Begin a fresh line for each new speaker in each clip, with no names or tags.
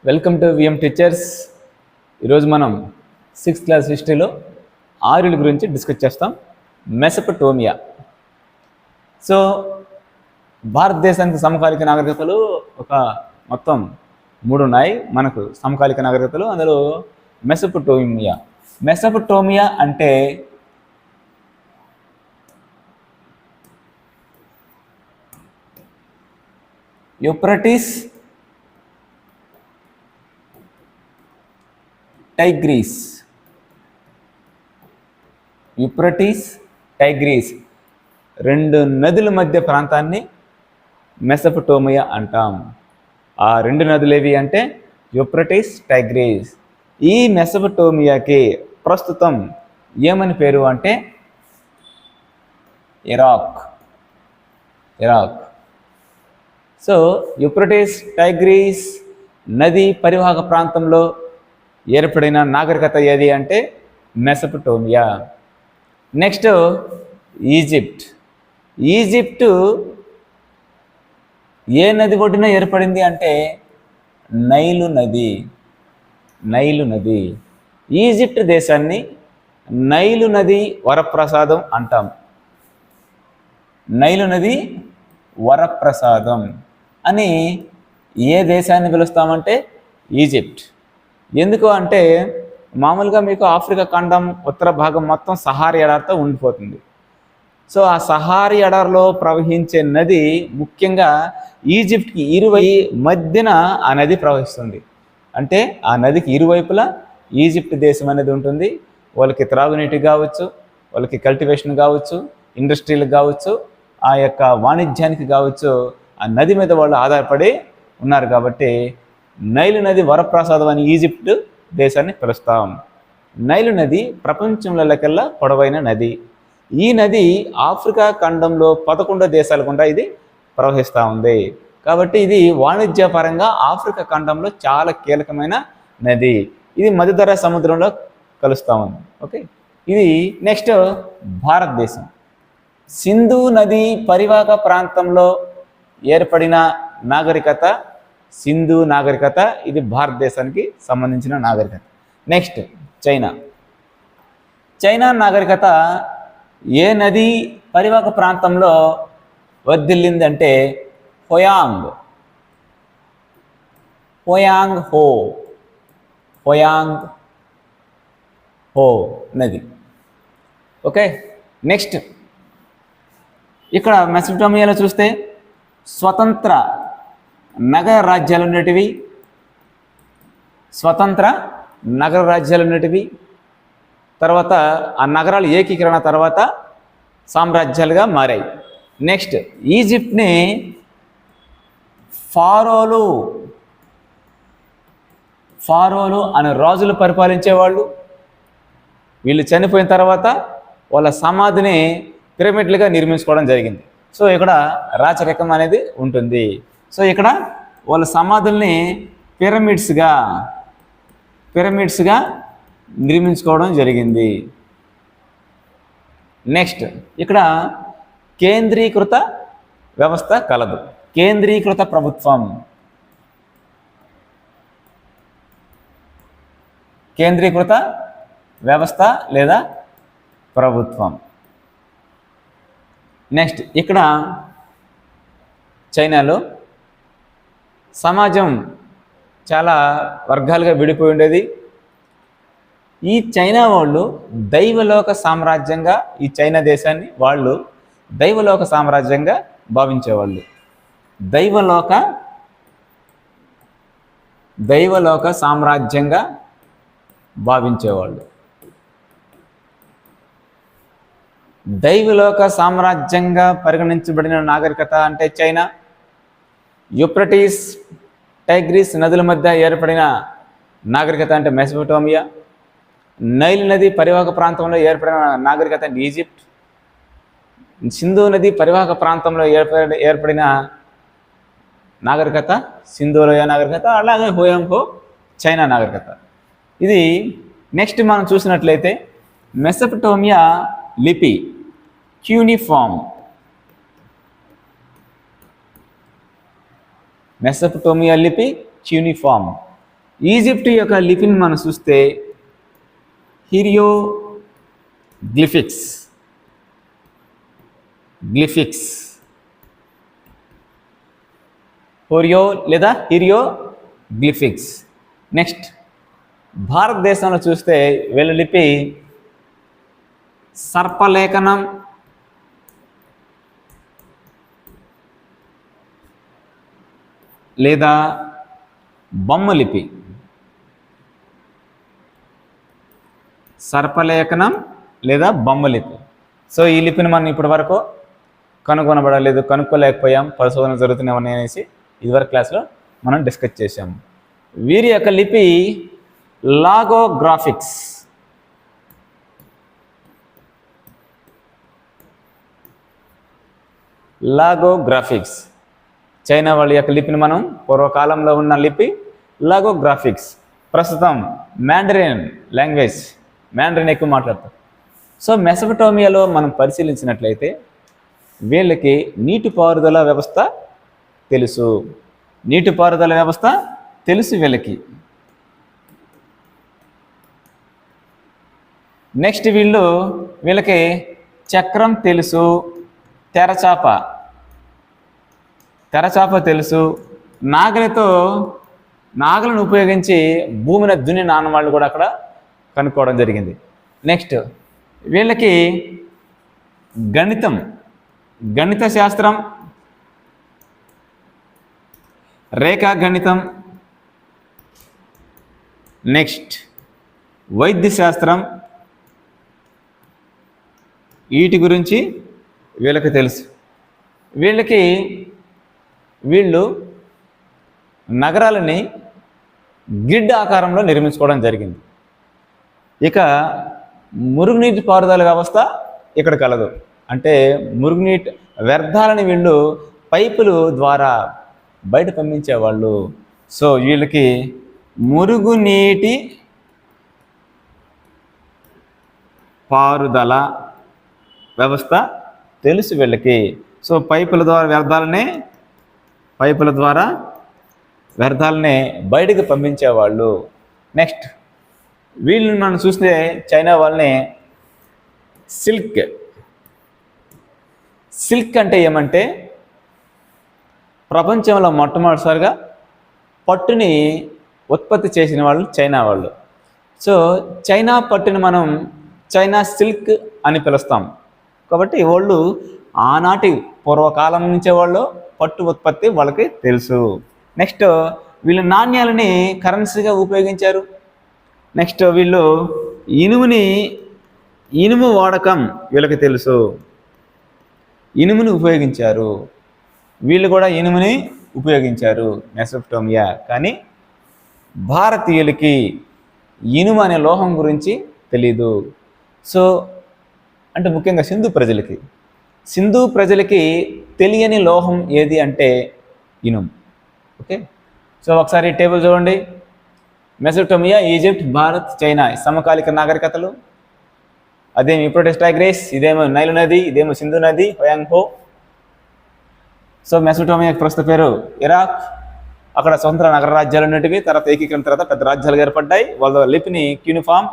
Welcome to VM teachers. ఈరోజు మనం 6th class హిస్టరీలో ఆర్యుల గురించి డిస్కస్ చేస్తాం. మెసపటోమియా. సో భారతదేశానికి సమకాలిక నాగరికతలు మొత్తం 3 ఉన్నాయి మనకు సమకాలిక నాగరికతలు. అందులో మెసపటోమియా అంటే యూఫ్రటీస్, టైగ్రీస్, రెండు నదుల మధ్య ప్రాంతాన్ని మెసపటోమియా అంటాం. ఆ 2 నదులు ఏవి అంటే యూఫ్రటీస్, టైగ్రీస్. ఈ మెసపటోమియాకి ప్రస్తుతం ఏమని పేరు అంటే ఇరాక్. సో యూఫ్రటీస్, టైగ్రీస్ నది పరివాహక ప్రాంతంలో ఏర్పడిన నాగరికత ఏది అంటే మెసపటోమియా. నెక్స్ట్ ఈజిప్టు ఏ నది ఒడ్డున ఏర్పడింది అంటే నైలు నది. ఈజిప్ట్ దేశాన్ని నైలు నది వరప్రసాదం అంటాం. నైలు నది వరప్రసాదం అని ఏ దేశాన్ని పిలుస్తామంటే ఈజిప్ట్. ఎందుకు అంటే మామూలుగా మీకు ఆఫ్రికా ఖండం ఉత్తర భాగం మొత్తం సహారా ఎడారితో ఉండిపోతుంది. సో ఆ సహారా ఎడారిలో ప్రవహించే నది ముఖ్యంగా ఈజిప్ట్కి మధ్యన ఆ నది ప్రవహిస్తుంది. అంటే ఆ నదికి ఇరువైపులా ఈజిప్ట్ దేశం అనేది ఉంటుంది. వాళ్ళకి త్రాగునీటి కావచ్చు, వాళ్ళకి కల్టివేషన్ కావచ్చు, ఇండస్ట్రీలకు కావచ్చు, ఆ యొక్క వాణిజ్యానికి కావచ్చు, ఆ నది మీద వాళ్ళు ఆధారపడి ఉన్నారు. కాబట్టి నైలు నది వరప్రసాదం అని ఈజిప్ట్ దేశాన్ని పిలుస్తాం. నైలు నది ప్రపంచంలోకెల్లా పొడవైన నది. ఈ నది ఆఫ్రికా ఖండంలో 11 దేశాల గుండా ఇది ప్రవహిస్తూ ఉంది. కాబట్టి ఇది వాణిజ్యపరంగా ఆఫ్రికా ఖండంలో చాలా కీలకమైన నది. ఇది మధ్యధరా సముద్రంలో కలుస్తూ ఉంది. ఓకే, ఇది నెక్స్ట్ భారతదేశం. సింధు నది పరివాహక ప్రాంతంలో ఏర్పడిన నాగరికత సింధు నాగరికత. ఇది భారతదేశానికి సంబంధించిన నాగరికత. నెక్స్ట్ చైనా నాగరికత ఏ నది పరివాహక ప్రాంతంలో వర్ధిల్లింది అంటే హోయాంగ్ హో నది. ఓకే, నెక్స్ట్ ఇక్కడ మెసపటోమియాలో చూస్తే స్వతంత్ర నగర రాజ్యాలు ఉన్నటివి. తర్వాత ఆ నగరాలు ఏకీకరణ తర్వాత సామ్రాజ్యాలుగా మారాయి. నెక్స్ట్ ఈజిప్ట్ని ఫారోలు అనే రాజులు పరిపాలించేవాళ్ళు. వీళ్ళు చనిపోయిన తర్వాత వాళ్ళ సమాధిని పిరమిడ్లుగా నిర్మించుకోవడం జరిగింది. సో ఇక్కడ రాచరికం అనేది ఉంటుంది. సో ఇక్కడ వాళ్ళ సమాధుల్ని పిరమిడ్స్గా నిర్మించుకోవడం జరిగింది. నెక్స్ట్ ఇక్కడ కేంద్రీకృత వ్యవస్థ కలదు. కేంద్రీకృత ప్రభుత్వం, కేంద్రీకృత వ్యవస్థ లేదా ప్రభుత్వం. నెక్స్ట్ ఇక్కడ చైనాలో సమాజం చాలా వర్గాలుగా విడిపోయి ఉండేది. ఈ చైనా వాళ్ళు దైవలోక సామ్రాజ్యంగా, ఈ చైనా దేశాన్ని వాళ్ళు దైవలోక సామ్రాజ్యంగా భావించేవాళ్ళు. దైవలోక సామ్రాజ్యంగా భావించేవాళ్ళు. దైవలోక సామ్రాజ్యంగా పరిగణించబడిన నాగరికత అంటే చైనా. యూఫ్రటీస్, టైగ్రీస్ నదుల మధ్య ఏర్పడిన నాగరికత అంటే మెసపటోమియా. నైల్ నది పరివాహక ప్రాంతంలో ఏర్పడిన నాగరికత అంటే ఈజిప్ట్. సింధు నది పరివాహక ప్రాంతంలో ఏర్పడిన నాగరికత సింధులోయ నాగరికత. అలాగే హోయాంగ్ చైనా నాగరికత. ఇది నెక్స్ట్ మనం చూసినట్లయితే మెసపటోమియా లిపి క్యూనిఫామ్. మెసపటోమియా లిపి క్యూనిఫామ్. ఈజిప్ట్ యొక్క లిపిని మనం చూస్తే హిరియోగ్లిఫిక్స్ హోరియో లేదా హిరియోగ్లిఫిక్స్. నెక్స్ట్ భారతదేశంలో చూస్తే వీళ్ళ లిపి సర్పలేఖనం లేదా బొమ్మలిపి. సర్పలేఖనం లేదా బొమ్మలిపి. సో ఈ లిపిని మనం ఇప్పటి వరకు కనుగొనబడలేదు, కనుక్కోలేకపోయాం, పరిశోధన జరుగుతున్నామని అనేసి ఇదివరకు క్లాస్లో మనం డిస్కస్ చేసాము. వీరి యొక్క లిపి లాగోగ్రాఫిక్స్. చైనా వాళ్ళ యొక్క లిపిని మనం పూర్వకాలంలో ఉన్న లిపి లాగోగ్రాఫిక్స్. ప్రస్తుతం మ్యాండరిన్ లాంగ్వేజ్, మ్యాండరిన్ ఎక్కువ మాట్లాడతారు. సో మెసొపటోమియాలో మనం పరిశీలించినట్లయితే వీళ్ళకి నీటిపారుదల వ్యవస్థ తెలుసు వీళ్ళకి. నెక్స్ట్ వీళ్ళకి చక్రం తెలుసు, తెరచాప తెలుసు. నాగలను ఉపయోగించి భూమిని దున్ని నాన్నవాళ్ళు కూడా అక్కడ కనుక్కోవడం జరిగింది. నెక్స్ట్ వీళ్ళకి గణిత శాస్త్రం, రేఖాగణితం, నెక్స్ట్ వైద్య శాస్త్రం, వీటి గురించి వీళ్ళకి తెలుసు. వీళ్ళు నగరాలని గ్రిడ్ ఆకారంలో నిర్మించుకోవడం జరిగింది. ఇక మురుగునీటి పారుదల వ్యవస్థ ఇక్కడ కలదు. అంటే మురుగునీటి వ్యర్థాలని వీళ్ళు పైపుల ద్వారా బయట పంపించేవాళ్ళు. సో వీళ్ళకి మురుగునీటి పారుదల వ్యవస్థ తెలుసు వీళ్ళకి. సో పైపుల ద్వారా వ్యర్థాలని బయటకు పంపించేవాళ్ళు. నెక్స్ట్ వీళ్ళని మనం చూస్తే చైనా వాళ్ళని సిల్క్ అంటే ఏమంటే ప్రపంచంలో మొట్టమొదటిసారిగా పట్టుని ఉత్పత్తి చేసిన వాళ్ళు చైనా వాళ్ళు. సో చైనా పట్టుని మనం చైనా సిల్క్ అని పిలుస్తాం. కాబట్టి వాళ్ళు ఆనాటి పూర్వకాలం నుంచే వాళ్ళు పట్టు ఉత్పత్తి వాళ్ళకి తెలుసు. నెక్స్ట్ వీళ్ళు నాణ్యాలని కరెన్సీగా ఉపయోగించారు. నెక్స్ట్ వీళ్ళు ఇనుము వాడకం వీళ్ళకి తెలుసు, ఇనుముని ఉపయోగించారు. వీళ్ళు కూడా ఇనుముని ఉపయోగించారు మెసొపటోమియా. కానీ భారతీయులకి ఇనుము అనే లోహం గురించి తెలీదు. సో అంటే ముఖ్యంగా సింధు ప్రజలకి తెలియని లోహం ఏది అంటే ఇనుము. ఓకే, సో ఒకసారి టేబుల్ చూడండి. మెసొపటోమియా, ఈజిప్ట్, భారత్, చైనా సమకాలిక నాగరికతలు. అదేమో యూఫ్రటీస్ టైగ్రిస్, ఇదేమో నైలు నది, ఇదేమో సింధు నది, హోయాంగ్హో. సో మెసొపటోమియా ప్రస్తుత పేరు ఇరాక్. అక్కడ స్వతంత్ర నగర రాజ్యాలు ఉన్నటివి, తర్వాత ఏకీకరణ తర్వాత పెద్ద రాజ్యాలుగా ఏర్పడ్డాయి. వాళ్ళ లిపిని క్యూనిఫామ్.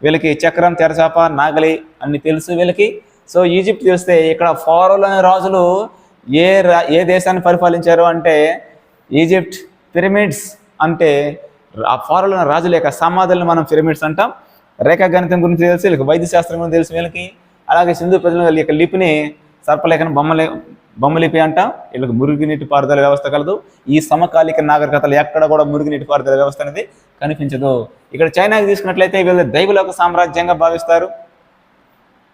వీళ్ళకి చక్రం, తెరచాప, నాగలి అన్ని తెలుసు వీళ్ళకి. సో ఈజిప్ట్ చూస్తే ఇక్కడ ఫారోలు అనే రాజులు ఏ దేశాన్ని పరిపాలించారు అంటే ఈజిప్ట్. పిరమిడ్స్ అంటే ఆ ఫారోలు అనే రాజుల యొక్క సమాధులను మనం పిరమిడ్స్ అంటాం. రేఖాగణితం గురించి తెలుసు వీళ్ళకి, వైద్య శాస్త్రం గురించి తెలుసు వీళ్ళకి. అలాగే సింధు ప్రజల యొక్క లిపిని సర్పలేఖన బొమ్మలిపి అంటాం. వీళ్ళకి మురుగునీటి పారుదల వ్యవస్థ కలదు. ఈ సమకాలిక నాగరికతలు ఎక్కడ కూడా మురుగునీటి పారుదల వ్యవస్థ అనేది కనిపించదు. ఇక్కడ చైనాకి తీసుకున్నట్లయితే వీళ్ళు దైవలోక సామ్రాజ్యంగా భావిస్తారు.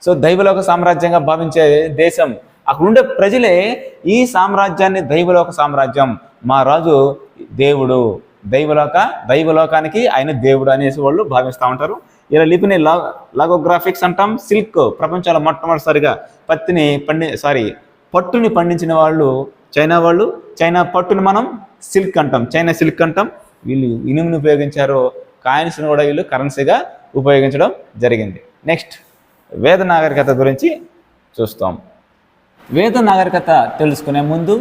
సో దైవలోక సామ్రాజ్యంగా భావించే దేశం. అక్కడ ఉండే ప్రజలే ఈ సామ్రాజ్యాన్ని దైవలోక సామ్రాజ్యం, మా రాజు దేవుడు, దైవలోకానికి ఆయన దేవుడు అనేసి వాళ్ళు భావిస్తూ ఉంటారు. ఇలా లిపిని లాగోగ్రాఫిక్స్ అంటాం. సిల్క్ ప్రపంచంలో మొట్టమొదటిసారిగా పట్టుని పండించిన వాళ్ళు చైనా వాళ్ళు. చైనా పట్టుని మనం చైనా సిల్క్ అంటాం. వీళ్ళు ఇనుముని ఉపయోగించారు. కాయిన్స్ని కూడా వీళ్ళు కరెన్సీగా ఉపయోగించడం జరిగింది. నెక్స్ట్ వేద నాగరికత గురించి చూస్తాం. వేద నాగరికత తెలుసుకునే ముందు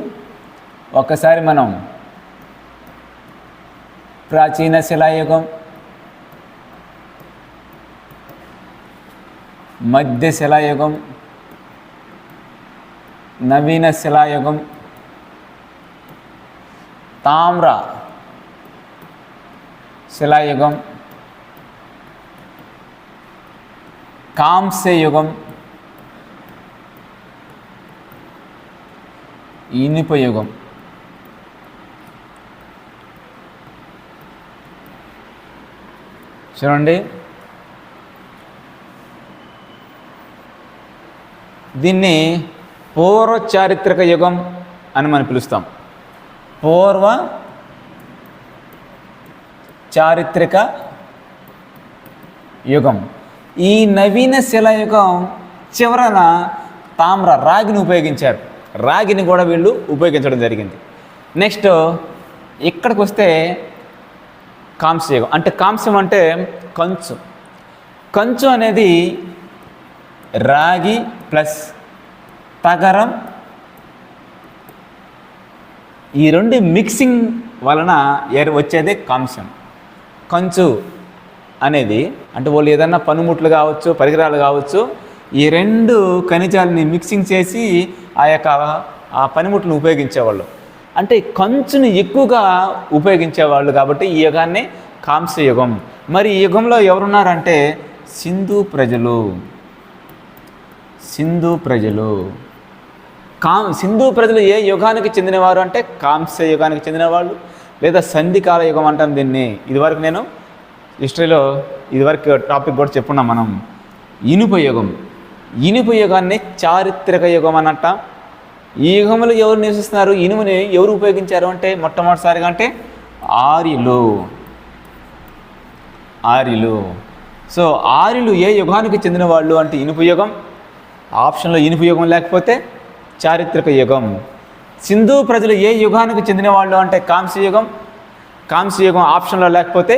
ఒక్కసారి మనం ప్రాచీన శిలాయుగం, మధ్య శిలాయుగం, నవీన శిలాయుగం, తామ్ర శిలాయుగం, కాంస్య యుగం, ఇనుప యుగం. చూడండి, దీన్ని పూర్వ చారిత్రక యుగం అని మనం పిలుస్తాం. పూర్వ చారిత్రక యుగం. ఈ నవీన శిలాయుగం చివరన తామ్ర రాగిని ఉపయోగించారు. రాగిని కూడా వీళ్ళు ఉపయోగించడం జరిగింది. నెక్స్ట్ ఇక్కడికి వస్తే కాంస్యయుగం. అంటే కాంస్యం అంటే కంచు. కంచు అనేది రాగి ప్లస్ తగరం, ఈ రెండు మిక్సింగ్ వలన వచ్చేదే కాంస్యం. కంచు అనేది అంటే వాళ్ళు ఏదన్నా పనిముట్లు కావచ్చు, పరికరాలు కావచ్చు, ఈ రెండు ఖనిజాలని మిక్సింగ్ చేసి ఆ పనిముట్లను ఉపయోగించేవాళ్ళు. అంటే కంచుని ఎక్కువగా ఉపయోగించేవాళ్ళు కాబట్టి ఈ యుగాన్ని కాంస్య యుగం. మరి ఈ యుగంలో ఎవరున్నారంటే సింధు ప్రజలు. సింధు ప్రజలు ఏ యుగానికి చెందినవారు అంటే కాంస్య యుగానికి చెందినవాళ్ళు, లేదా సంధికాల యుగం అంటాం దీన్ని. ఇదివరకు నేను హిస్టరీలో ఇదివరకు టాపిక్ కూడా చెప్పున్నాం మనం. ఇనుప యుగం. ఇనుప యుగాన్ని చారిత్రక యుగం అని అంటాం. ఈ యుగంలో ఎవరు నివసిస్తున్నారు? ఇనుముని ఎవరు ఉపయోగించారు అంటే మొట్టమొదటిసారిగా అంటే ఆర్యులు. సో ఆర్యులు ఏ యుగానికి చెందిన వాళ్ళు అంటే ఇనుప యుగం. ఆప్షన్లో ఇనుప యుగం లేకపోతే చారిత్రక యుగం. సింధు ప్రజలు ఏ యుగానికి చెందిన వాళ్ళు అంటే కాంస్య యుగం ఆప్షన్లో లేకపోతే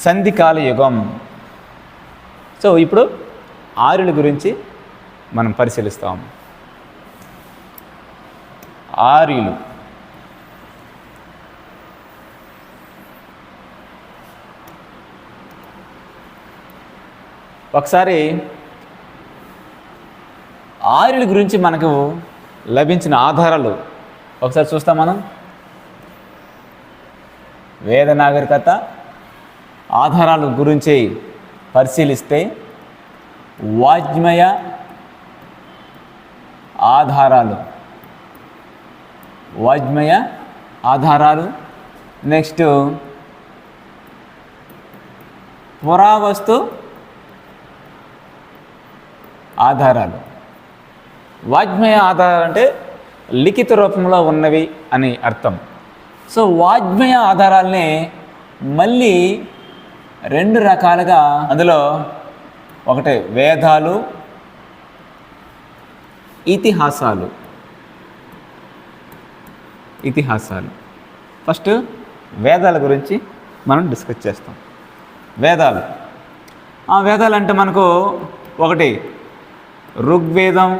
సంధికాల యుగం. సో ఇప్పుడు ఆర్యుల గురించి మనం పరిశీలిస్తాం. ఆర్యులు ఒకసారి ఆర్యుల గురించి మనకు లభించిన ఆధారాలు ఒకసారి చూస్తాం మనం. వేద నాగరికత ఆధారాల గురించి పరిశీలిస్తే వాజ్మయ ఆధారాలు, నెక్స్ట్ పురావస్తు ఆధారాలు. వాజ్మయ ఆధారాలు అంటే లిఖిత రూపంలో ఉన్నవి అని అర్థం. సో వాజ్మయ ఆధారాలని మళ్ళీ రెండు రకాలుగా, అందులో ఒకటి వేదాలు, ఇతిహాసాలు. ఫస్ట్ వేదాల గురించి మనం డిస్కస్ చేస్తాం. వేదాలు అంటే మనకు ఒకటి ఋగ్వేదం,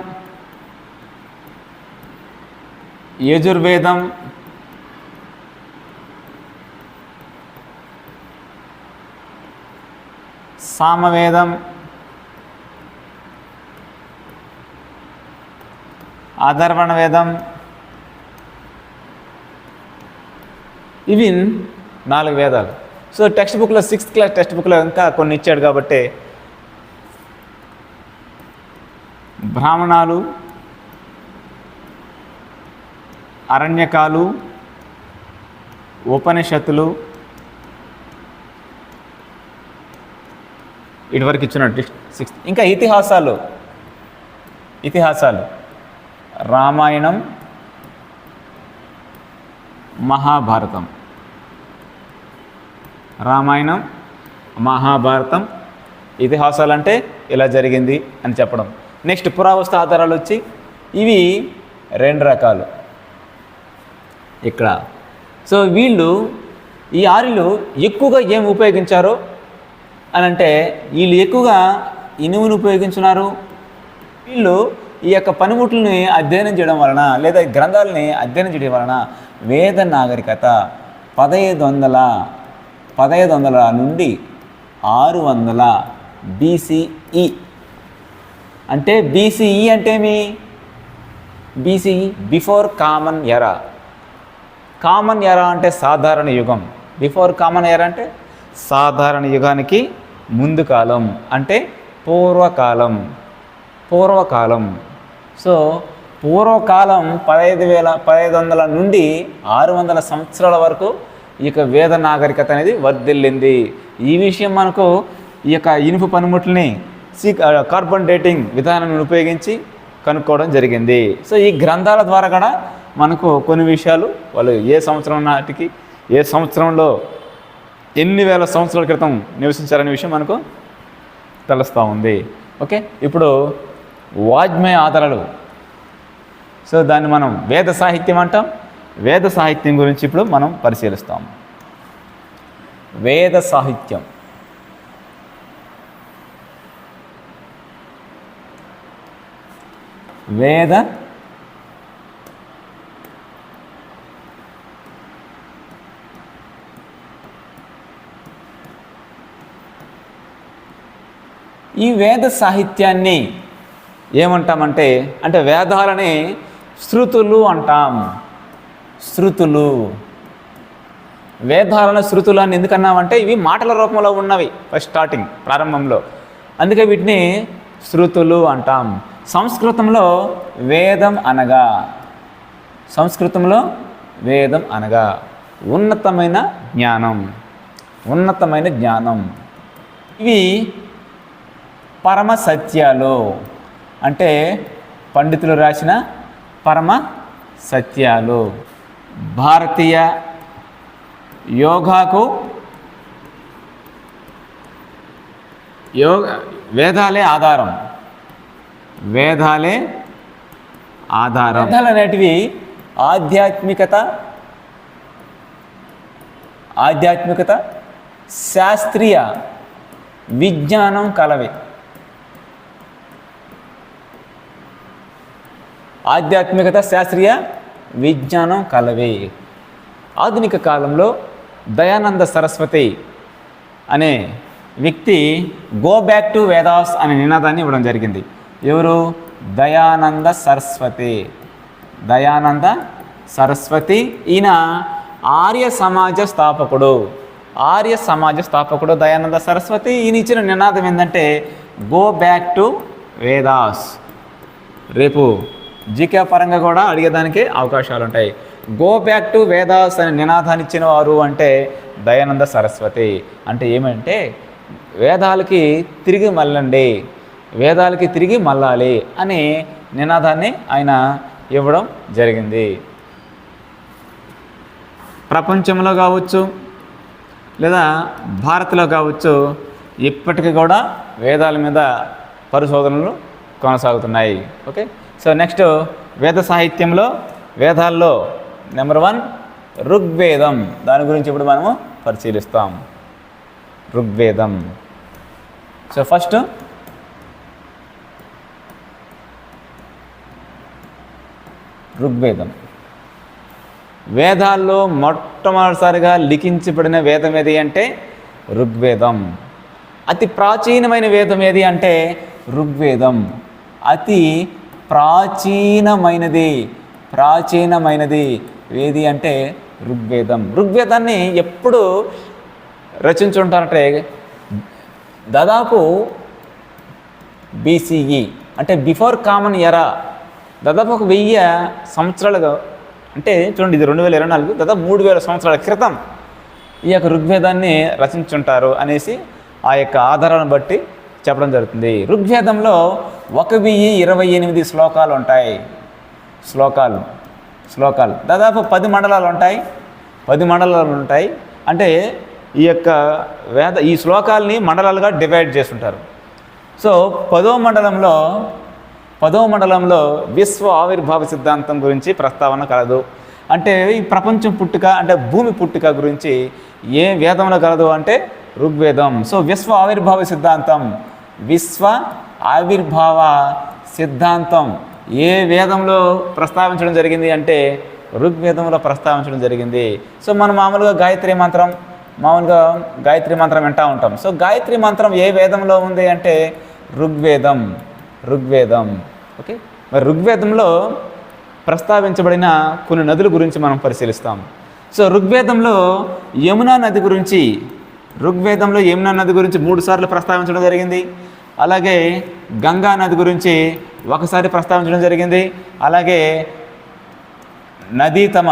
యజుర్వేదం, సామవేదం, అథర్వణ వేదం. ఇవి 4 వేదాలు. సో టెక్స్ట్ బుక్లో 6th క్లాస్ టెక్స్ట్ బుక్లో ఇంకా కొన్ని ఇచ్చాడు కాబట్టి బ్రాహ్మణాలు, అరణ్యకాలు, ఉపనిషత్తులు ఇటువరకు ఇచ్చినట్టు 6th. ఇంకా ఇతిహాసాలు రామాయణం, మహాభారతం. ఇతిహాసాలు అంటే ఇలా జరిగింది అని చెప్పడం. నెక్స్ట్ పురావస్తు ఆధారాలు వచ్చి ఇవి 2 రకాలు ఇక్కడ. సో ఈ ఆర్యులు ఎక్కువగా ఏం ఉపయోగించారో అని అంటే వీళ్ళు ఎక్కువగా ఇనుమును ఉపయోగించున్నారు. వీళ్ళు ఈ యొక్క పనిముట్లని అధ్యయనం చేయడం వలన లేదా గ్రంథాలని అధ్యయనం చేయడం వలన వేద నాగరికత 1500 నుండి 600 BCE. అంటే BCE అంటే మీ BCE బిఫోర్ కామన్ ఎరా. కామన్ ఎరా అంటే సాధారణ యుగం. బిఫోర్ కామన్ ఎరా అంటే సాధారణ యుగానికి ముందు కాలం, అంటే పూర్వకాలం. సో పూర్వకాలం 1500 నుండి 600 సంవత్సరాల వరకు ఈ యొక్క వేద నాగరికత అనేది వర్ధిల్లింది. ఈ విషయం మనకు ఈ యొక్క ఇనుప పనిముట్లని కార్బన్ డేటింగ్ విధానాన్ని ఉపయోగించి కనుక్కోవడం జరిగింది. సో ఈ గ్రంథాల ద్వారా కూడా మనకు కొన్ని విషయాలు వాళ్ళు ఏ సంవత్సరం నాటికి ఏ సంవత్సరంలో ఎన్ని వేల సంవత్సరాల క్రితం నివసించారనే విషయం మనకు తెలుస్తూ ఉంది. ఓకే, ఇప్పుడు వాజ్మయ ఆధారాలు. సో దాన్ని మనం వేద సాహిత్యం అంటాం. వేద సాహిత్యం గురించి ఇప్పుడు మనం పరిశీలిస్తాం. వేద సాహిత్యం ఈ వేద సాహిత్యాన్ని ఏమంటామంటే, అంటే వేదాలని శృతులు అంటాం. శృతులు, వేదాలను శృతులు అని ఎందుకన్నామంటే ఇవి మాటల రూపంలో ఉన్నవి ఫస్ట్ స్టార్టింగ్ ప్రారంభంలో, అందుకే వీటిని శృతులు అంటాం. సంస్కృతంలో వేదం అనగా ఉన్నతమైన జ్ఞానం. ఇవి పరమ సత్యాలు, అంటే పండితులు రాసిన పరమ సత్యాలు. భారతీయ యోగాకు వేదాలే ఆధారం. వేదాలు అనేటివి ఆధ్యాత్మికత శాస్త్రీయ విజ్ఞానం కలవి. ఆధ్యాత్మికత శాస్త్రీయ విజ్ఞానం కలవి. ఆధునిక కాలంలో దయానంద సరస్వతి అనే వ్యక్తి గో బ్యాక్ టు వేదాస్ అనే నినాదాన్ని ఇవ్వడం జరిగింది. ఎవరు? దయానంద సరస్వతి. ఈయన ఆర్య సమాజ స్థాపకుడు దయానంద సరస్వతి. ఈయన ఇచ్చిన నినాదం ఏంటంటే గో బ్యాక్ టు వేదాస్. రేపు జీకే పరంగా కూడా అడిగేదానికి అవకాశాలు ఉంటాయి. గో బ్యాక్ టు వేదాస్ అనే నినాదాన్ని ఇచ్చిన వారు అంటే దయానంద సరస్వతి. అంటే ఏమంటే వేదాలకి తిరిగి మళ్ళాలి అనే నినాదాన్ని ఆయన ఇవ్వడం జరిగింది. ప్రపంచంలో కావచ్చు లేదా భారత్లో కావచ్చు ఇప్పటికీ కూడా వేదాల మీద పరిశోధనలు కొనసాగుతున్నాయి. ఓకే, సో నెక్స్ట్ వేద సాహిత్యంలో వేదాల్లో నెంబర్ 1 ఋగ్వేదం. దాని గురించి ఇప్పుడు మనము పరిశీలిస్తాం. ఋగ్వేదం. సో ఫస్ట్ ఋగ్వేదం. వేదాల్లో మొట్టమొదటిసారిగా లిఖించబడిన వేదం ఏది అంటే ఋగ్వేదం. అతి ప్రాచీనమైన వేదం ఏది అంటే ఋగ్వేదం. అతి ప్రాచీనమైనది ఏది అంటే ఋగ్వేదం. ఋగ్వేదాన్ని ఎప్పుడు రచించుంటారంటే దాదాపు BCE అంటే బిఫోర్ కామన్ ఎరా. దాదాపు 1000 సంవత్సరాలుగా, అంటే చూడండి ఇది 2024, దాదాపు 3000 సంవత్సరాల క్రితం ఈ యొక్క ఋగ్వేదాన్ని రచించుంటారు అనేసి ఆ యొక్క ఆధారాలను బట్టి చెప్పడం జరుగుతుంది. ఋగ్వేదంలో 1028 శ్లోకాలు ఉంటాయి. శ్లోకాలు దాదాపు 10 మండలాలు ఉంటాయి. అంటే ఈ యొక్క ఈ శ్లోకాలని మండలాలుగా డివైడ్ చేస్తుంటారు. సో 10వ మండలంలో విశ్వ ఆవిర్భావ సిద్ధాంతం గురించి ప్రస్తావన కలదు. అంటే ఈ ప్రపంచం పుట్టుక, అంటే భూమి పుట్టుక గురించి ఏ వేదంలో కలదు అంటే ఋగ్వేదం. సో విశ్వ ఆవిర్భావ సిద్ధాంతం ఏ వేదంలో ప్రస్తావించడం జరిగింది అంటే ఋగ్వేదంలో ప్రస్తావించడం జరిగింది. సో మనం మామూలుగా గాయత్రి మంత్రం మామూలుగా గాయత్రి మంత్రం వింటూ ఉంటాం. సో గాయత్రి మంత్రం ఏ వేదంలో ఉంది అంటే ఋగ్వేదం. ఓకే, మరి ఋగ్వేదంలో ప్రస్తావించబడిన కొన్ని నదుల గురించి మనం పరిశీలిస్తాం. సో ఋగ్వేదంలో యమునా నది గురించి 3 సార్లు ప్రస్తావించడం జరిగింది. అలాగే గంగా నది గురించి ఒకసారి ప్రస్తావించడం జరిగింది. అలాగే నదీతమ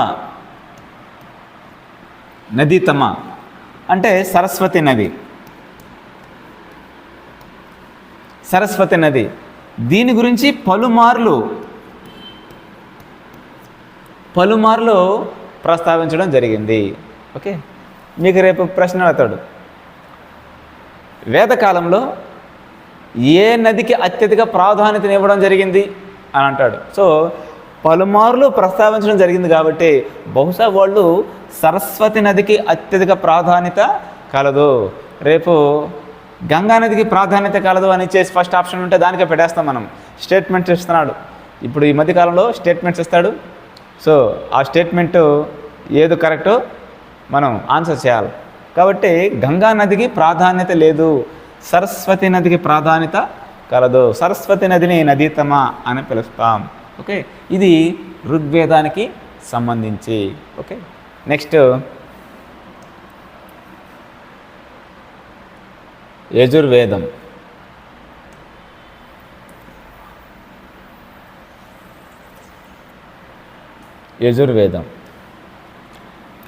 అంటే సరస్వతి నది, దీని గురించి పలుమార్లు ప్రస్తావించడం జరిగింది. ఓకే, మీకు రేపు ప్రశ్న అడుగుతాడు, వేదకాలంలో ఏ నదికి అత్యధిక ప్రాధాన్యతను ఇవ్వడం జరిగింది అని అంటాడు. సో పలుమార్లు ప్రస్తావించడం జరిగింది కాబట్టి బహుశా వాళ్ళు సరస్వతి నదికి అత్యధిక ప్రాధాన్యత కలదు, రేపు గంగా నదికి ప్రాధాన్యత కలదు అని చేసి ఫస్ట్ ఆప్షన్ ఉంటే దానికే పెట్టేస్తాం. మనం స్టేట్మెంట్స్ ఇస్తున్నాడు, ఇప్పుడు ఈ మధ్యకాలంలో స్టేట్మెంట్స్ ఇస్తాడు. సో ఆ స్టేట్మెంటు ఏది కరెక్టో మనం ఆన్సర్ చేయాలి. కాబట్టి గంగా నదికి ప్రాధాన్యత లేదు, సరస్వతి నదికి ప్రాధాన్యత కలదు. సరస్వతి నదిని నదీతమ అని పిలుస్తాం. ఓకే, ఇది ఋగ్వేదానికి సంబంధించి. ఓకే, నెక్స్ట్ యజుర్వేదం. యజుర్వేదం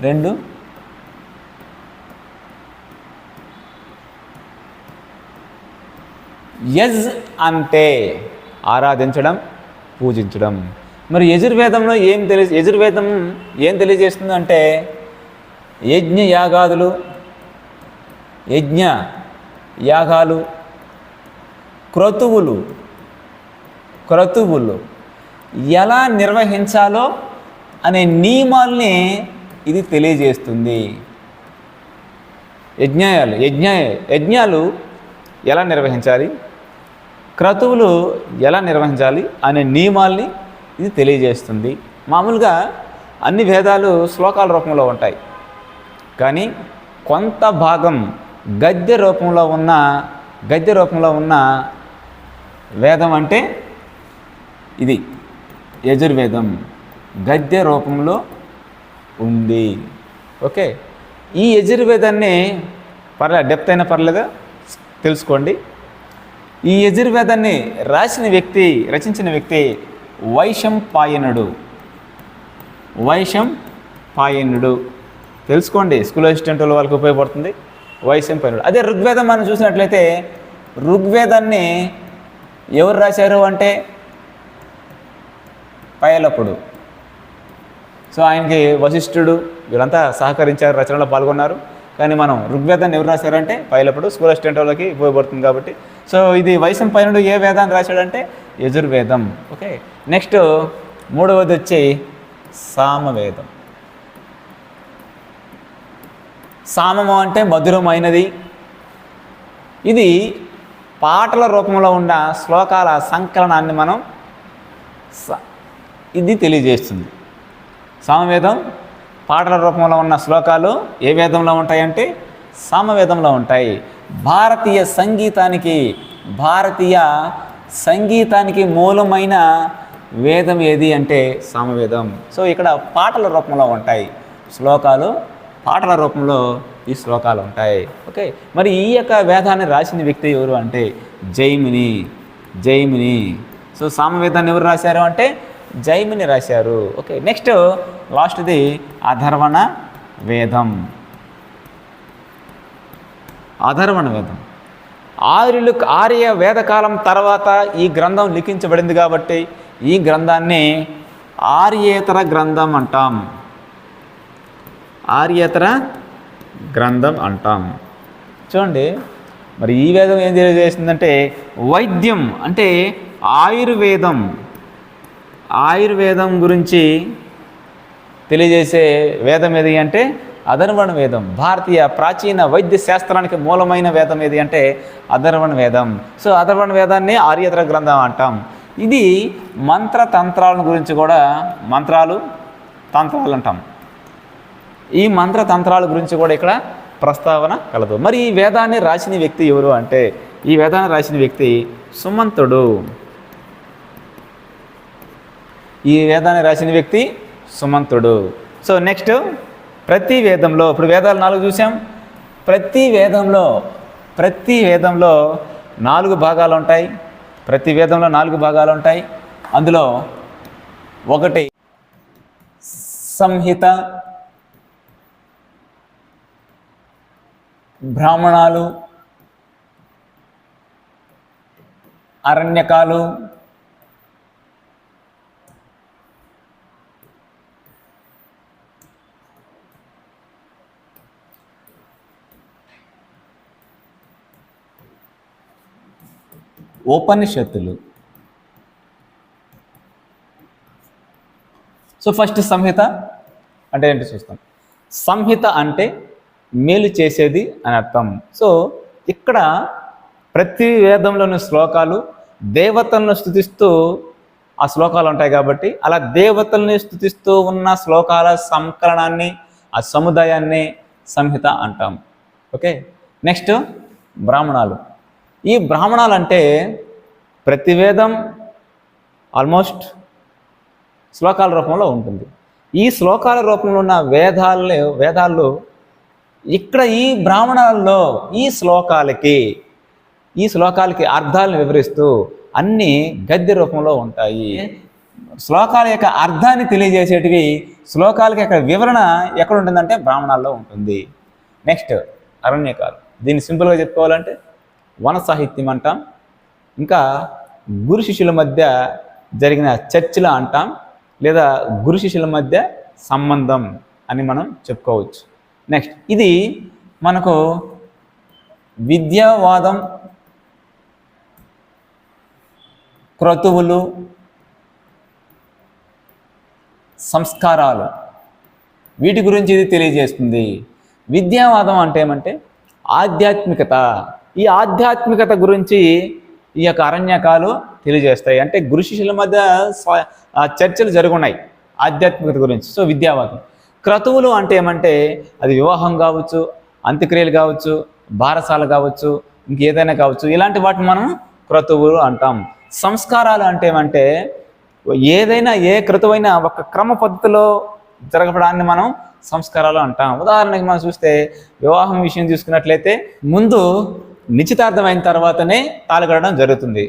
2 యజ్ అంటే ఆరాధించడం, పూజించడం. మరి యజుర్వేదంలో యజుర్వేదం ఏం తెలియజేస్తుంది అంటే యజ్ఞ యాగాలు, క్రతువులు ఎలా నిర్వహించాలో అనే నియమాల్ని ఇది తెలియజేస్తుంది. యజ్ఞాలు ఎలా నిర్వహించాలి, క్రతువులు ఎలా నిర్వహించాలి అనే నియమాల్ని ఇది తెలియజేస్తుంది. మామూలుగా అన్ని వేదాలు శ్లోకాల రూపంలో ఉంటాయి, కానీ కొంత భాగం గద్య రూపంలో ఉన్న వేదం అంటే ఇది యజుర్వేదం గద్య రూపంలో ఉంది. ఓకే, ఈ యజుర్వేదాన్ని డెప్త్ అయినా పర్లేదా తెలుసుకోండి. ఈ యజుర్వేదాన్ని రచించిన వ్యక్తి వైశంపాయనుడు. తెలుసుకోండి, స్కూల్ అసిస్టెంట్ వాళ్ళకి ఉపయోగపడుతుంది. వైశంపాయనుడు. అదే ఋగ్వేదం మనం చూసినట్లయితే ఋగ్వేదాన్ని ఎవరు రాశారు అంటే పైలపుడు. సో ఆయనకి వశిష్ఠుడు వీళ్ళంతా సహకరించారు, రచనలో పాల్గొన్నారు. కానీ మనం ఋగ్వేదాన్ని ఎవరు రాశారంటే పైలపుడు. స్కూల్ అసిస్టెంట్ వాళ్ళకి ఉపయోగపడుతుంది కాబట్టి. సో ఇది వైశంపాయనుడు ఏ వేదాన్ని రాశాడంటే యజుర్వేదం. ఓకే, నెక్స్ట్ 3వది వచ్చి సామవేదం. సామము అంటే మధురమైనది. ఇది పాటల రూపంలో ఉన్న శ్లోకాల సంకలనాన్ని ఇది తెలియజేస్తుంది. సామవేదం పాటల రూపంలో ఉన్న శ్లోకాలు ఏ వేదంలో ఉంటాయంటే సామవేదంలో ఉంటాయి. భారతీయ సంగీతానికి మూలమైన వేదం ఏది అంటే సామవేదం. సో ఇక్కడ పాటల రూపంలో ఉంటాయి శ్లోకాలు, పాటల రూపంలో ఈ శ్లోకాలు ఉంటాయి. ఓకే, మరి ఈ యొక్క వేదాన్ని రాసిన వ్యక్తి ఎవరు అంటే జైమిని. సో సామవేదాన్ని ఎవరు రాశారు అంటే జైమిని రాశారు. ఓకే, నెక్స్ట్ లాస్ట్ది అధర్వణ వేదం. ఆర్య వేదకాలం తర్వాత ఈ గ్రంథం లిఖించబడింది కాబట్టి ఈ గ్రంథాన్ని ఆర్యేతర గ్రంథం అంటాం. చూడండి, మరి ఈ వేదం ఏం తెలియజేస్తుందంటే వైద్యం అంటే ఆయుర్వేదం గురించి తెలియజేసే వేదం ఏది అంటే అధర్వణ వేదం. భారతీయ ప్రాచీన వైద్య శాస్త్రానికి మూలమైన వేదం ఏది అంటే అధర్వణ వేదం. సో అధర్వణ వేదాన్ని ఆర్యేతర గ్రంథం అంటాం. ఇది మంత్రాల గురించి కూడా తంత్రాలు అంటాం. ఈ మంత్రతంత్రాల గురించి కూడా ఇక్కడ ప్రస్తావన కలదు. మరి ఈ వేదాన్ని రాసిన వ్యక్తి ఎవరు అంటే, ఈ వేదాన్ని రాసిన వ్యక్తి సుమంతుడు. ఈ వేదాన్ని రాసిన వ్యక్తి సుమంతుడు. సో నెక్స్ట్, ప్రతి వేదంలో, ఇప్పుడు వేదాలు 4 చూసాం. ప్రతి వేదంలో 4 భాగాలు ఉంటాయి. ప్రతి వేదంలో 4 భాగాలు ఉంటాయి. అందులో ఒకటి సంహిత, బ్రాహ్మణాలు, అరణ్యకాలు, ఉపనిషత్తులు. సో ఫస్ట్ సంహిత అంటే ఏంటి చూస్తాం. సంహిత అంటే మేలు చేసేది అని అర్థం. సో ఇక్కడ ప్రతి వేదంలోని శ్లోకాలు దేవతలను స్తుతిస్తూ ఆ శ్లోకాలు ఉంటాయి కాబట్టి, అలా దేవతల్ని స్తుతిస్తూ ఉన్న శ్లోకాల సంకలనాన్ని, ఆ సముదాయాన్ని సంహిత అంటాం. ఓకే. నెక్స్ట్ బ్రాహ్మణాలు. ఈ బ్రాహ్మణాలు అంటే ప్రతి వేదం ఆల్మోస్ట్ శ్లోకాల రూపంలో ఉంటుంది. ఈ శ్లోకాల రూపంలో ఉన్న వేదాల్లో ఇక్కడ ఈ బ్రాహ్మణాల్లో ఈ శ్లోకాలకి అర్థాలను వివరిస్తూ అన్నీ గద్య రూపంలో ఉంటాయి. శ్లోకాల యొక్క అర్థాన్ని తెలియజేసేటివి, శ్లోకాలకి యొక్క వివరణ ఎక్కడ ఉంటుందంటే బ్రాహ్మణాల్లో ఉంటుంది. నెక్స్ట్ అరణ్యకాలు. దీన్ని సింపుల్గా చెప్పుకోవాలంటే వన సాహిత్యం అంటాం. ఇంకా గురు శిష్యుల మధ్య జరిగిన చర్చలు అంటాం, లేదా గురు శిష్యుల మధ్య సంబంధం అని మనం చెప్పుకోవచ్చు. నెక్స్ట్, ఇది మనకు విద్యావాదం, క్రతువులు, సంస్కారాలు, వీటి గురించి ఇది తెలియజేస్తుంది. విద్యావాదం అంటే ఏమంటే ఆధ్యాత్మికత. ఈ ఆధ్యాత్మికత గురించి ఈ యొక్క అరణ్యకాలు తెలియజేస్తాయి. అంటే గురు శిష్యుల మధ్య చర్చలు జరుగున్నాయి ఆధ్యాత్మికత గురించి. సో విద్యావాదం. క్రతువులు అంటే ఏమంటే అది వివాహం కావచ్చు, అంత్యక్రియలు కావచ్చు, బారసాల కావచ్చు, ఇంకేదైనా కావచ్చు, ఇలాంటి వాటిని మనం క్రతువులు అంటాం. సంస్కారాలు అంటే ఏమంటే ఏదైనా ఏ క్రతువైనా ఒక క్రమ పద్ధతిలో జరగడాన్ని మనం సంస్కారాలు అంటాం. ఉదాహరణకి మనం చూస్తే వివాహం విషయం చూసుకున్నట్లయితే ముందు నిశ్చితార్థం అయిన తర్వాతనే తాళి కట్టడం జరుగుతుంది.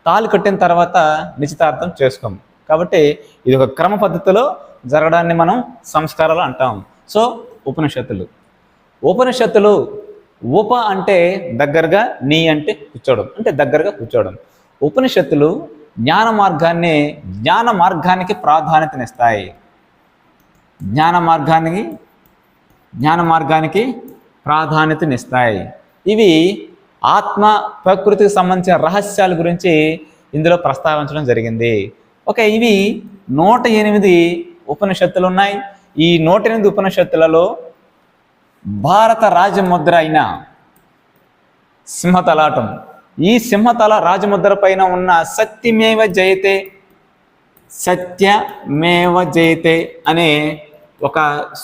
తాళి కట్టిన తర్వాత నిశ్చితార్థం చేసుకోం. కాబట్టి ఇది ఒక క్రమ పద్ధతిలో జరగడాన్ని మనం సంస్కారాలు అంటాం. సో ఉపనిషత్తులు ఉప అంటే దగ్గరగా, నీ అంటే కూర్చోవడం, అంటే దగ్గరగా కూర్చోవడం. ఉపనిషత్తులు జ్ఞాన మార్గానికి ప్రాధాన్యతనిస్తాయి. జ్ఞాన మార్గానికి ప్రాధాన్యతనిస్తాయి. ఇవి ఆత్మ ప్రకృతికి సంబంధించిన రహస్యాల గురించి ఇందులో ప్రస్తావించడం జరిగింది. ఓకే, ఇవి 108 ఉపనిషత్తులు ఉన్నాయి. ఈ 108 ఉపనిషత్తులలో భారత రాజముద్ర అయిన సింహతలాటం, ఈ సింహతల రాజముద్ర పైన ఉన్న సత్యమేవ జయతే అనే ఒక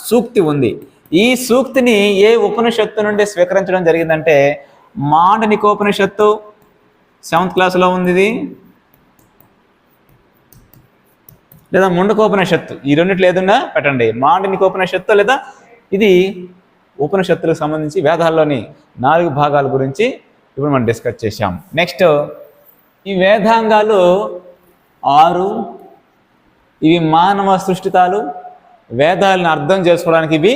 సూక్తి ఉంది. ఈ సూక్తిని ఏ ఉపనిషత్తు నుండి స్వీకరించడం జరిగిందంటే మాండనికోపనిషత్తు, 7th క్లాసులో ఉంది ఇది, లేదా ముండకోపనిషత్తు. ఈ రెండిట్లో ఏదన్నా పెట్టండి, మాండనికోపనిషత్తు లేదా ఇది. ఉపనిషత్తులకు సంబంధించి వేదాల్లోని 4 భాగాల గురించి ఇప్పుడు మనం డిస్కస్ చేశాం. నెక్స్ట్, ఈ వేదాంగాలు 6. ఇవి మానవ సృష్టితాలు. వేదాలను అర్థం చేసుకోవడానికి ఇవి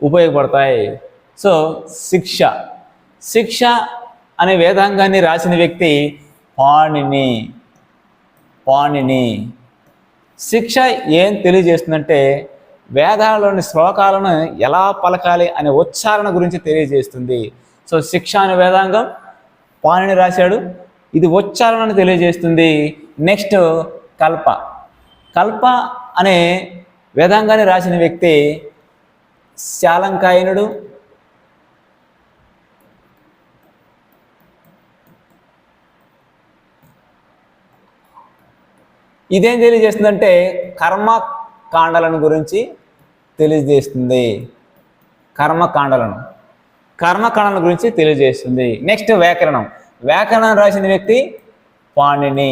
ఉపయోగపడతాయి. సో శిక్ష అనే వేదాంగాన్ని రాసిన వ్యక్తి పాణిని. శిక్ష ఏం తెలియజేస్తుందంటే వేదాలలోని శ్లోకాలను ఎలా పలకాలి అనే ఉచ్చారణ గురించి తెలియజేస్తుంది. సో శిక్ష అనే వేదాంగం పాణిని రాశాడు, ఇది ఉచ్చారణను తెలియజేస్తుంది. నెక్స్ట్ కల్ప అనే వేదాంగాన్ని రాసిన వ్యక్తి శాలంకాయనుడు. ఇదేం తెలియజేస్తుందంటే కర్మకాండలను గురించి తెలియజేస్తుంది. కర్మకాండలను కర్మకణాల గురించి తెలియజేస్తుంది. నెక్స్ట్ వ్యాకరణం. వ్యాకరణం రాసిన వ్యక్తి పాణిని.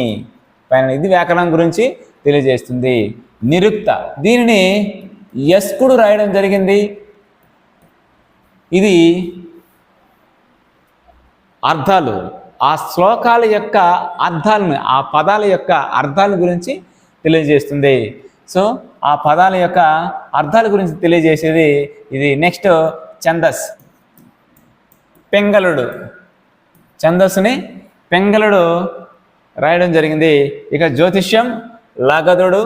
ఇది వ్యాకరణం గురించి తెలియజేస్తుంది. నిరుక్త, దీనిని యస్కుడు రాయడం జరిగింది. ఇది అర్థాలు, ఆ శ్లోకాల యొక్క అర్థాలను, ఆ పదాల యొక్క అర్థాల గురించి తెలియజేస్తుంది. సో ఆ పదాల యొక్క అర్థాల గురించి తెలియజేసేది ఇది. నెక్స్ట్ ఛందస్. పెంగళుడు, ఛందస్సుని పెంగళుడు రాయడం జరిగింది. ఇక జ్యోతిష్యం లగధుడు,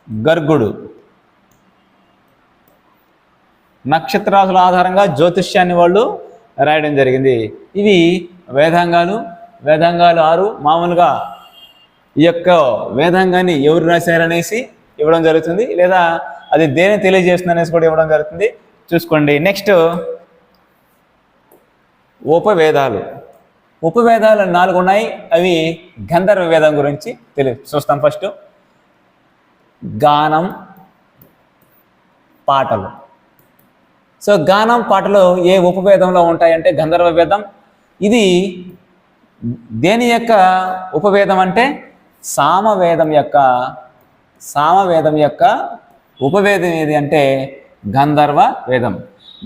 గర్గుడు. నక్షత్రాల ఆధారంగా జ్యోతిష్యాన్ని వాళ్ళు రాయడం జరిగింది. ఇవి వేదాంగాలు. వేదాంగాలు 6. మామూలుగా ఈ యొక్క వేదాంగాన్ని ఎవరు రాశారనేసి ఇవ్వడం జరుగుతుంది, లేదా అది దేని తెలియజేస్తుంది అనేసి కూడా ఇవ్వడం జరుగుతుంది. చూసుకోండి. నెక్స్ట్ ఉపవేదాలు. ఉపవేదాలు 4 ఉన్నాయి. అవి గంధర్వ వేదం గురించి చూస్తాం. ఫస్ట్ గానం, పాటలు. సో గానం, పాటలు ఏ ఉపవేదంలో ఉంటాయంటే గంధర్వ వేదం. ఇది దేని యొక్క ఉపవేదం అంటే సామవేదం యొక్క ఉపవేదం ఏది అంటే గంధర్వ వేదం.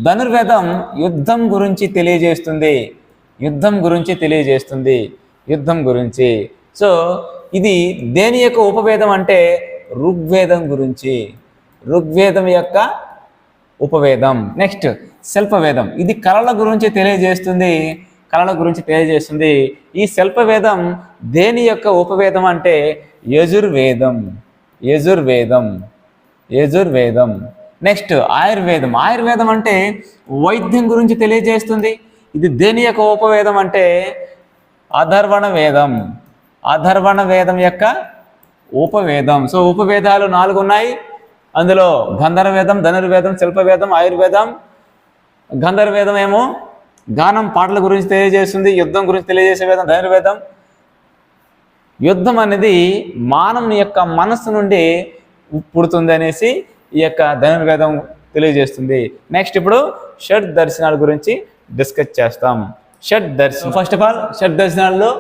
ధనుర్వేదం యుద్ధం గురించి తెలియజేస్తుంది. యుద్ధం గురించి. సో ఇది దేని యొక్క ఉపవేదం అంటే ఋగ్వేదం గురించి. ఋగ్వేదం యొక్క ఉపవేదం. నెక్స్ట్ శిల్పవేదం. ఇది కళల గురించి తెలియజేస్తుంది. ఈ శిల్పవేదం దేని యొక్క ఉపవేదం అంటే యజుర్వేదం. నెక్స్ట్ ఆయుర్వేదం అంటే వైద్యం గురించి తెలియజేస్తుంది. ఇది దేని యొక్క ఉపవేదం అంటే అధర్వణ వేదం యొక్క ఉపవేదం. సో ఉపవేదాలు 4 ఉన్నాయి. అందులో గంధర్వవేదం, ధనుర్వేదం, శిల్పవేదం, ఆయుర్వేదం. గంధర్వవేదం ఏమో గానం, పాటల గురించి తెలియజేస్తుంది. యుద్ధం గురించి తెలియజేసే వేదం ధనుర్వేదం. యుద్ధం అనేది మానవుని యొక్క మనస్సు నుండి పుడుతుంది అనేసి ఈ యొక్క ధనుర్వేదం తెలియజేస్తుంది. నెక్స్ట్ ఇప్పుడు షడ్ దర్శనాల గురించి డిస్కస్ చేస్తాం. షడ్ దర్శనం. ఫస్ట్ ఆఫ్ ఆల్ షడ్ దర్శనాల్లో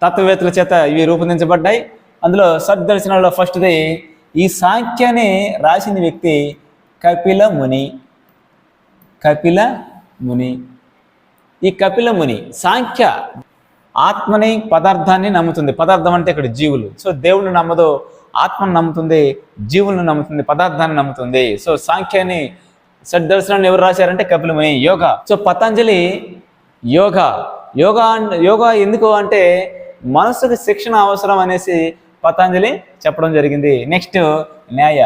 తత్వవేత్తల చేత ఇవి రూపొందించబడ్డాయి. అందులో షడ్ దర్శనాల్లో ఫస్ట్ది ఈ సాంఖ్యాన్ని రాసిన వ్యక్తి కపిల ముని. ఈ కపిల ముని సాంఖ్య ఆత్మని, పదార్థాన్ని నమ్ముతుంది. పదార్థం అంటే ఇక్కడ జీవులు. సో దేవుడిని నమ్మదు, ఆత్మను నమ్ముతుంది, జీవులను నమ్ముతుంది, పదార్థాన్ని నమ్ముతుంది. సో సాంఖ్యాన్ని, షడ్దర్శనాన్ని ఎవరు రాశారంటే కపిల ముని. యోగా. సో పతంజలి యోగా ఎందుకు అంటే మనసుకి శిక్షణ అవసరం అనేసి పతంజలి చెప్పడం జరిగింది. నెక్స్ట్ న్యాయ.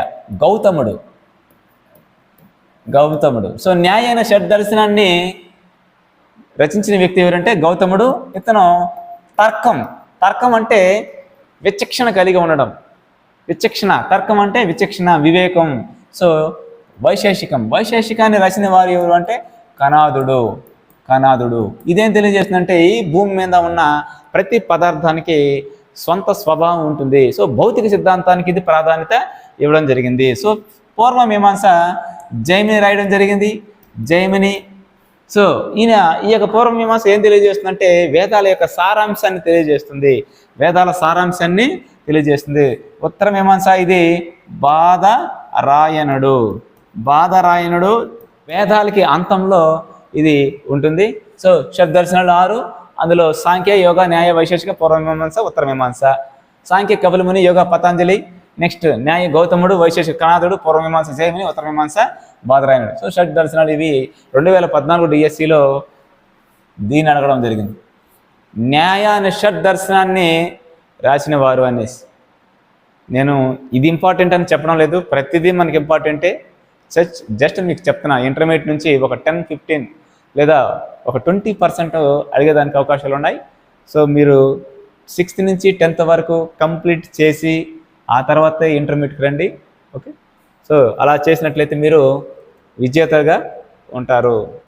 గౌతముడు. సో న్యాయ అయిన షడ్దర్శనాన్ని రచించిన వ్యక్తి ఎవరంటే గౌతముడు. ఇతను తర్కం అంటే విచక్షణ కలిగి ఉండడం. తర్కం అంటే విచక్షణ, వివేకం. సో వైశేషికాన్ని రాసిన వారు ఎవరు అంటే కణాదుడు. ఇదేం తెలియజేస్తుందంటే ఈ భూమి మీద ఉన్న ప్రతి పదార్థానికి సొంత స్వభావం ఉంటుంది. సో భౌతిక సిద్ధాంతానికి ఇది ప్రాధాన్యత ఇవ్వడం జరిగింది. సో పూర్వమీమాంస జైమిని రాయడం జరిగింది. సో ఈ యొక్క పూర్వమీమాంస ఏం తెలియజేస్తుందంటే వేదాల యొక్క సారాంశాన్ని తెలియజేస్తుంది. ఉత్తరమీమాంస ఇది బాధరాయణుడు. వేదాలకి అంతంలో ఇది ఉంటుంది. సో షడ్దర్శనాలు 6. అందులో సాంఖ్య, యోగ, న్యాయ, వైశేషిక, పూర్వమీమాంస, ఉత్తరమీమాంస. సాంఖ్య కపిల ముని, యోగ పతంజలి. నెక్స్ట్ న్యాయ గౌతముడు, వైశేషిక కణాదుడు, పూర్వమీమాంస జైమిని, ఉత్తరమీమాంస బాధరాయణుడు. సో షడ్ దర్శనాలు ఇవి 2014 డిఎస్సిలో దీన్ని అడగడం జరిగింది. న్యాయ అనే షడ్ దర్శనాన్ని రాసిన వారు అనేసి. నేను ఇది ఇంపార్టెంట్ అని చెప్పడం లేదు, ప్రతిదీ మనకి ఇంపార్టెంటే. జస్ట్ మీకు చెప్తున్నా. ఇంటర్మీడియట్ నుంచి ఒక 10-15 లేదా ఒక 20% అడిగేదానికి అవకాశాలు ఉన్నాయి. సో మీరు 6th నుంచి 10th వరకు కంప్లీట్ చేసి ఆ తర్వాతే ఇంటర్మీడియట్కి రండి. ఓకే. సో అలా చేసినట్లయితే మీరు విజేతగా ఉంటారు.